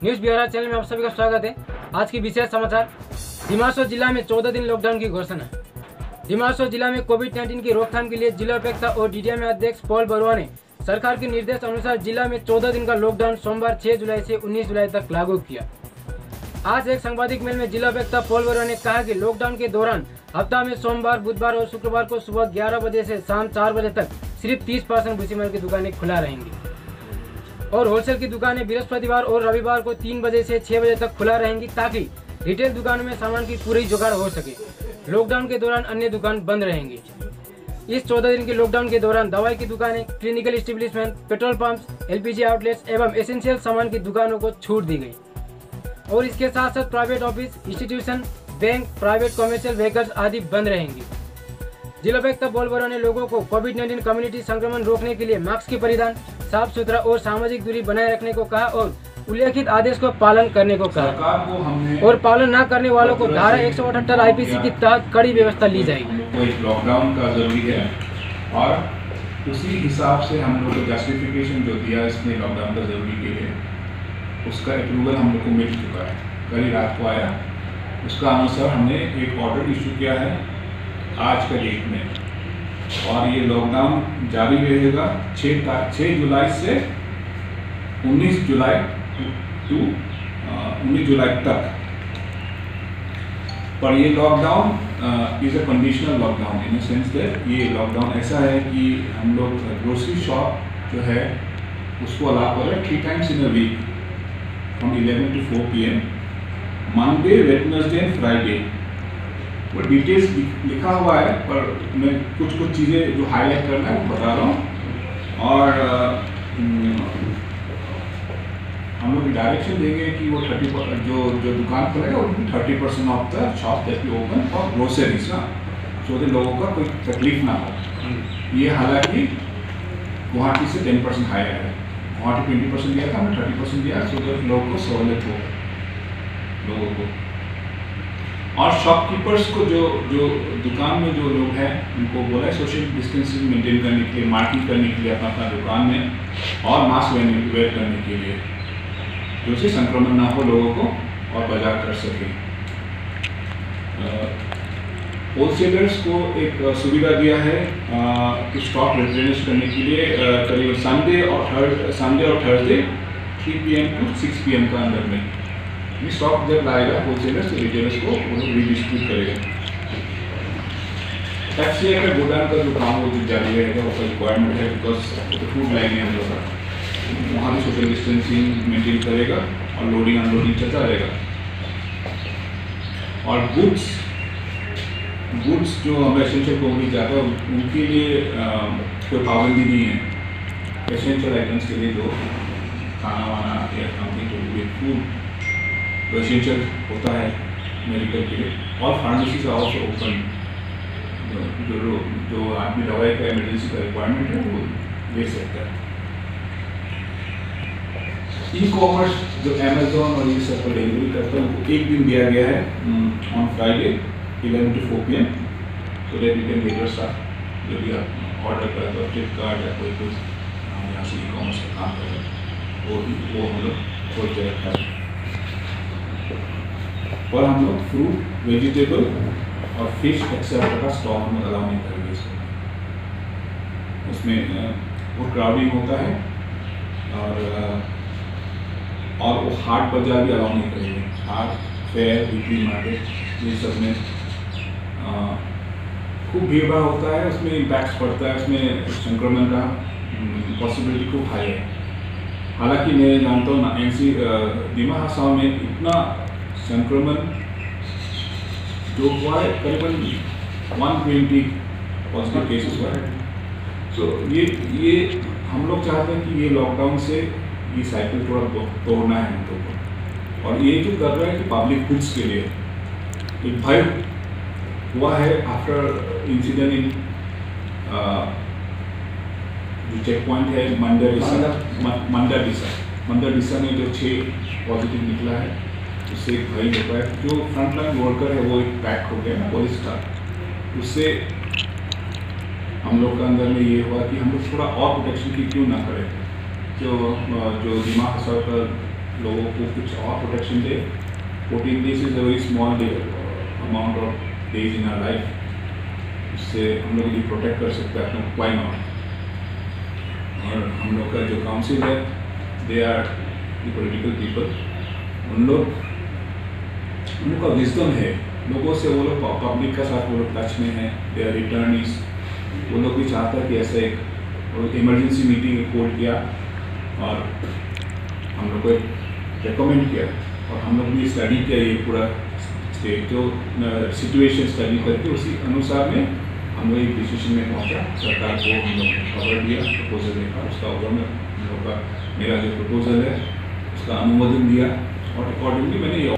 News Bihar channel में आप सभी का स्वागत है। आज की विशेष समाचार, दिमासो जिला में 14 दिन लॉकडाउन की घोषणा। दिमासो जिला में कोविड-19 की रोकथाम के लिए जिला उपायुक्त और डीडीएम अध्यक्ष पॉल बरुआ ने सरकार के निर्देश अनुसार जिला में 14 दिन का लॉकडाउन सोमवार 6 जुलाई से 19 जुलाई तक लागू किया। आज एक सांबादिक मेल में जिला उपायुक्त पॉल बरुआ ने कहा कि लॉकडाउन के दौरान हफ्ता में सोमवार, बुधवार और शुक्रवार को सुबह 11 बजे से शाम 4 बजे तक सिर्फ 30% भूसीमार की दुकानें खुला रहेंगी और होलसेल की दुकानें बृहस्पतिवार और रविवार को 3 बजे से 6 बजे तक खुला रहेंगी ताकि रिटेल दुकानों में सामान की पूरी जुगाड़ हो सके। लॉकडाउन के दौरान अन्य दुकान बंद रहेंगी। इस 14 दिन के लॉकडाउन के दौरान दवाई की दुकानें, clinical establishment, petrol pumps, LPG outlets एवं एसेंशियल सामान की दुकानों को छूट दी गई और इसके साथ साथ private office, institution, bank, private commercial vehicles आदि बंद रहेंगी। जिला उपायुक्त पॉल बरुआ ने लोगों को कोविड-19 कम्युनिटी संक्रमण रोकने के लिए मास्क की परिधान, साफ सुथरा और सामाजिक दूरी बनाए रखने को कहा और उल्लेखित आदेश को पालन करने को कहा और पालन न करने वालों को धारा 178 आईपीसी के तहत कड़ी व्यवस्था ली जाएगी। लॉकडाउन का जरूरी है और उसी हिसाब से हम लोग को जस्टिफिकेशन जो दिया इसमें लॉकडाउन का जरूरी के लिए, उसका अप्रूवल हम लोग को मिल चुका है, कल ही रात को आया। उसका अनुसार हमने एक ऑर्डर इशू किया है आज का डेट में और ये लॉकडाउन जारी रहेगा 6 जुलाई से 19 जुलाई तक। पर ये lockdown is a conditional lockdown in the sense that ये लॉकडाउन ऐसा है कि हम लोग ग्रोसरी शॉप जो है उसको अलाउ कर रहे हैं 3 times in a week from 11 to 4 PM, Monday, Wednesday and Friday. वो डिटेल्स लिखा हुआ है पर मैं कुछ चीज़ें जो हाईलाइट करना है वो बता रहा हूँ और हम लोग डायरेक्शन देंगे कि वो 30% जो दुकान खुलेगा उसमें 30% of the shop that be open for groceries ना, सो कि लोगों का कोई तकलीफ ना हो। ये हालांकि गुवाहाटी से 10% हायर है, गुवाहाटी 20% दिया था, हमने 30% दिया सो दैट लोगों को सहूलियत हो लोगों को। और शॉपकीपर्स को जो दुकान में जो लोग हैं उनको बोला है सोशल डिस्टेंसिंग मेंटेन करने के लिए, मार्किंग करने के लिए अपना दुकान में और मास्क वेयर करने के लिए, जिससे संक्रमण ना हो लोगों को और बाजार कर सके। होलसेलर्स को एक सुविधा दिया है स्टॉक रिप्लेनिश करने के लिए करीब संडे और थर्सडे 3 PM to 6 PM का अंदर में स्टॉक जब लाएगा होलसेलर्स तो रिटेलर्स को वो लोग रिडिस्ट्रीब्यूट करेगा। FCI का गोदाम का जो काम वो जारी रहेगा, उसका रिक्वायरमेंट है बिकॉज फूड लाइन है हम लोग का, वहाँ भी सोशल डिस्टेंसिंग मेंटेन करेगा और लोडिंग अनलोडिंग चलता रहेगा। और गुड्स जो हम एसेंशियल कोमोडिटी जाता है उनके लिए कोई पाबंदी नहीं है। एसेंशियल आइटम्स के लिए जो खाना वाना या समथिंग टू फूड तो एसेंशियल होता है मेडिकल के लिए, और फार्मेसीज आर ऑल्सो ओपन। जो आदमी दवाई का इमरजेंसी का रिक्वायरमेंट है वो ले सकता है। ई कॉमर्स जो अमेजोन और ये सब पर डिलीवरी करता है उनको एक दिन दिया गया है on Friday 11 to 4 PM, so that you can get your stuff. जो भी आप ऑर्डर करते हो फ्लिपकार्ट या कोई हम यहाँ से ई कॉमर्स का काम कर रहे हैं वो हम लोग खोल के रखा है। और हम लोग फ्रूट, वेजिटेबल और फिश एक्सेट्रा का स्टॉक हम अलाउ नहीं करेंगे इसमें। उसमें वो क्राउडिंग होता है और वो हाट बाजार भी अलाउ नहीं करेंगे। हाट, फेयर, वीकली मार्केट ये सब में खूब भीड़ भाड़ होता है, उसमें इम्पैक्ट पड़ता है, उसमें संक्रमण का पॉसिबिलिटी खूब हाई है। हालांकि मैं जानता हूँ ना दिमा हसाओं में इतना संक्रमण जो हुआ है, करीबन 120 पॉजिटिव केसेस हुआ है। तो ये हम लोग चाहते हैं कि ये लॉकडाउन से ये साइकिल थोड़ा तोड़ना है हम लोग को। और ये जो कर रहा है कि पब्लिक गुड्स के लिए एक भय हुआ है आफ्टर इंसिडेंट इन जो चेक पॉइंट है मंडा में जो 6 पॉजिटिव निकला है, उससे एक भय होता है। जो फ्रंटलाइन वर्कर है वो एक पैक हो गया ना पुलिस का, उससे हम लोग का अंदर में ये हुआ कि हम लोग थोड़ा और प्रोटेक्शन की क्यों ना करें। जो दिमाग असर पर लोगों को कुछ और प्रोटेक्शन दे। 14 days is a very small amount of days in our life, उससे हम लोग भी प्रोटेक्ट कर सकते हैं अपने, व्हाई नॉट। और हम लोग का जो काउंसिल है, they are the political people, उन लोग उनका विजडम है, लोगों से वो लोग पब्लिक का साथ वो लोग टच में है, दे आर रिटर्नीज। वो लोग भी चाहता है कि ऐसे एक इमरजेंसी मीटिंग कोल किया और हम लोग को रिकमेंड किया, और हम लोग भी स्टडी किया ये पूरा स्टेट जो सिचुएशन स्टडी करके उसी अनुसार में हम लोग एक डिसीजन में पहुंचा। सरकार को हम लोग ने खबर दिया, प्रपोजल देखा, उसका ओवर में हम लोग का मेरा जो प्रपोजल है उसका अनुमोदन दिया, और अकॉर्डिंगली मैंने ये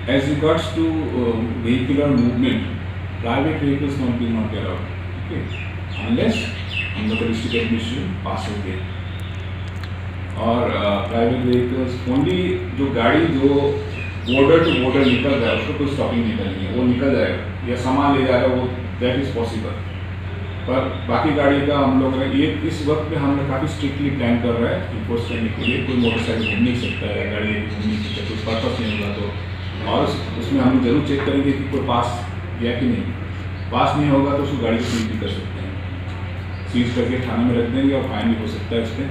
as regards to vehicular movement, private vehicles not being not allowed, okay, unless हम लोग का डिस्ट्रिक्ट एडमिनिस्ट्रेशन पास हो गया। और प्राइवेट व्हीकल्स ओनली जो गाड़ी जो बॉर्डर टू बॉर्डर निकल रहा है उसको कोई स्टॉपिंग नहीं करनी है, वो निकल जाएगा या सामान ले जाएगा, वो दैट इज़ पॉसिबल। पर बाकी गाड़ी का हम लोग ये इस वक्त में हम लोग काफ़ी स्ट्रिक्टली प्लान कर रहा है इन्फोर्स करने के लिए। कोई मोटरसाइकिल घूम नहीं सकता है, गाड़ी घूम नहीं सकता, कोई पर्पस नहीं होगा तो, और उसमें हम लोग जरूर चेक करेंगे कि कोई पास या कि नहीं। पास नहीं होगा तो उसको गाड़ी को सीज भी कर सकते हैं, सीज करके थाने में रख देंगे और फाइन भी हो सकता है उसमें।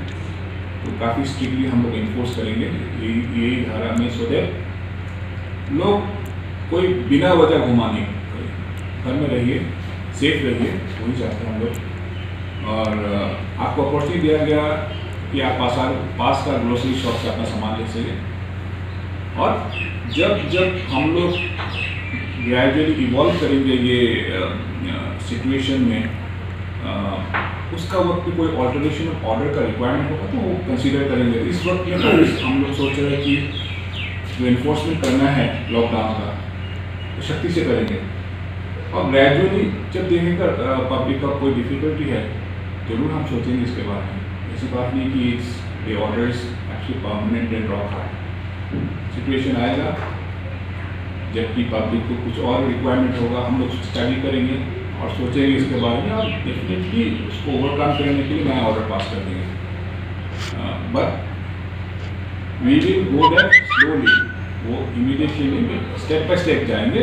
तो काफ़ी स्ट्रिक्टली हम लोग इन्फोर्स करेंगे यही धारा में, सो दैट लोग कोई बिना वजह घुमा नहीं करें, घर में रहिए, सेफ रहिए, वही चाहते हैं हम लोग। और आपको अपॉर्चुनिटी दिया गया कि आप पास का ग्रोसरी शॉप से अपना सामान ले सकें। और जब हम लोग ग्रेजुअली इवॉल्व करेंगे ये सिचुएशन में, उसका वक्त भी कोई ऑल्टरेशन ऑफ ऑर्डर का रिक्वायरमेंट होगा तो वो कंसीडर करेंगे। इस वक्त में तो हम लोग सोच रहे हैं कि जो इन्फोर्समेंट करना है लॉकडाउन का तो सख्ती से करेंगे, और ग्रेजुअली जब देखेंगे पब्लिक का कोई डिफिकल्टी है जरूर हम सोचेंगे इसके बारे में। ऐसी बात नहीं कि ये orders actually permanent and drop है। सिचुएशन आएगा जबकि पब्लिक को कुछ और रिक्वायरमेंट होगा, हम लोग स्टडी करेंगे और सोचेंगे इसके बारे में, और डेफिनेटली उसको ओवरकम करने के लिए नया ऑर्डर पास कर देंगे। But we will go that slowly, वो इमीडिएटली नहीं, स्टेप बाय स्टेप जाएंगे।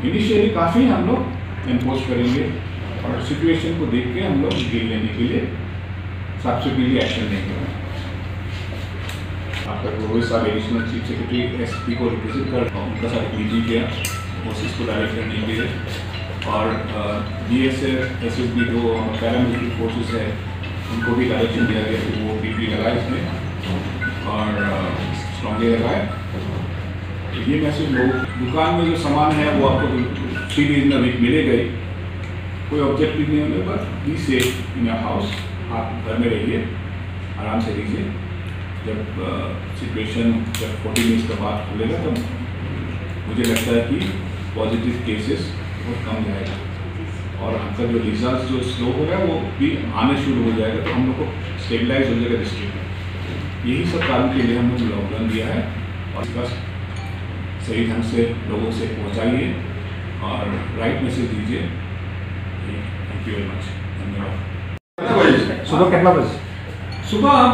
इनिशियली काफ़ी हम लोग इम्पोज करेंगे और सिचुएशन को देख के हम लोग डील लेने के लिए सब्सिक्वेंटली एक्शन लेंगे। आपका रोहित साहब एडिशनल चीफ सेक्रेटरी एसपी को रिप्रेजेंट कर उनका साथ मीटिंग किया फोर्सेस को डायरेक्ट करने के लिए, और BSF SSB जो पैरामिलिट्री फोर्सेस है उनको भी डायरेक्शन दिया गया कि वो PP लगाए इसमें और स्ट्रॉन्गली लगाए। ये मैसेज लोग दुकान में जो सामान है वो आपको 3 days में वीक मिलेगा ही, कोई ऑब्जेक्टिव नहीं होने पर be safe in your house, आप घर में रहिए, आराम से रहिए। जब सिचुएशन जब 40 days के बाद खुलेगा तो मुझे लगता है कि पॉजिटिव केसेस बहुत कम जाएगा और आपका जो रिजल्ट जो स्लो हो रहा है वो भी आने शुरू हो जाएगा, तो हम लोग को स्टेबलाइज हो जाएगा डिस्ट्रिक्ट में। यही सब कारण के लिए हम लोग लॉकडाउन दिया है, और बस सही ढंग से लोगों से पहुंचाइए और राइट मैसेज दीजिए। थैंक यू वेरी मच, धन्यवाद। सुबह कितना बजे? सुबह आप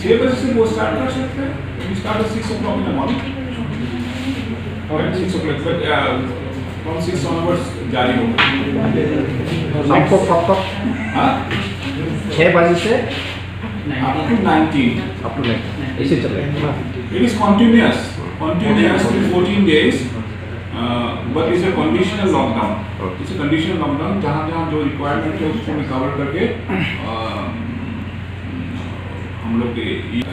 6 बजे से वो स्टार्ट कर सकते हैं। We start at 6 o'clock in the morning और 6 o'clock फ्रॉम 6 onwards जारी होगा। शाम को कब तक? हाँ, 6 बजे से up to 19 ऐसे चल रहा है। It is continuous till 14 days, but it's a conditional lockdown. It's a conditional lockdown जहाँ जो रिक्वायरमेंट है उसको कवर करके हम लोग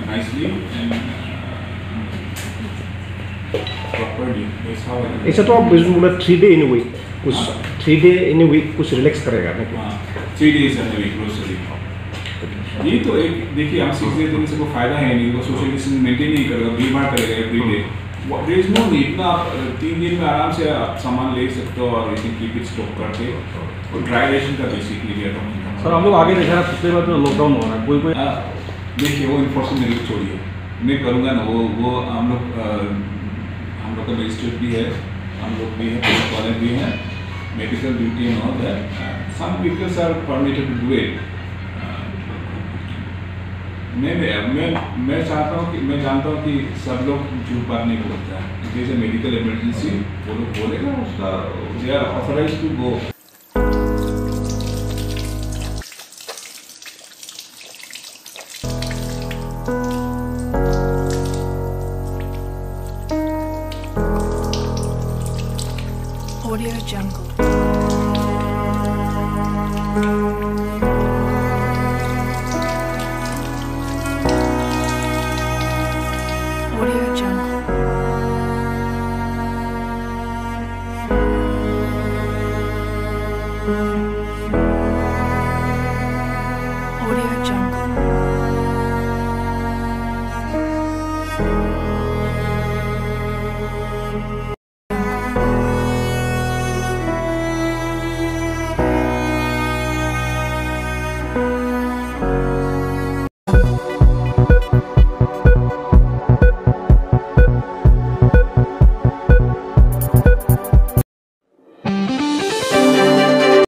नाइसली एंड प्रॉपर्ली ऐसा तो आप बोला 3 day in a week, कुछ 3 day in a week कुछ रिलैक्स करेगा ना? 3 days in a week grocery. ये तो एक देखिए, हम 6 days देने से कोई फायदा है नहीं, वो सोशल डिस्टेंस मेंटेन नहीं करेगा, भीड़ भाड़ करेगा every day. There is no need ना, आप 3 दिन में आराम से आप सामान ले सकते हो और यू कीप इट स्टॉक करके, और ड्राई रेशन का बेसिकली है। सर हम लोग आगे देख रहे हैं पिछले बार तो लॉकडाउन हो रहा है, कोई देखिए वो इन्फोर्समेंट मेरे को छोड़िए, मैं करूँगा ना, वो हम लोग का मजिस्ट्रेट भी है, हम लोग भी हैं, पुलिस वाले भी हैं, medical duty and all that. Some vehicles are permitted to do it. मैं चाहता हूँ कि मैं जानता हूँ कि सब लोग झूठ बात नहीं बोलता है. If there is a medical emergency, वो लोग बोलेगा उसका they are authorized to go. Audio Jungle.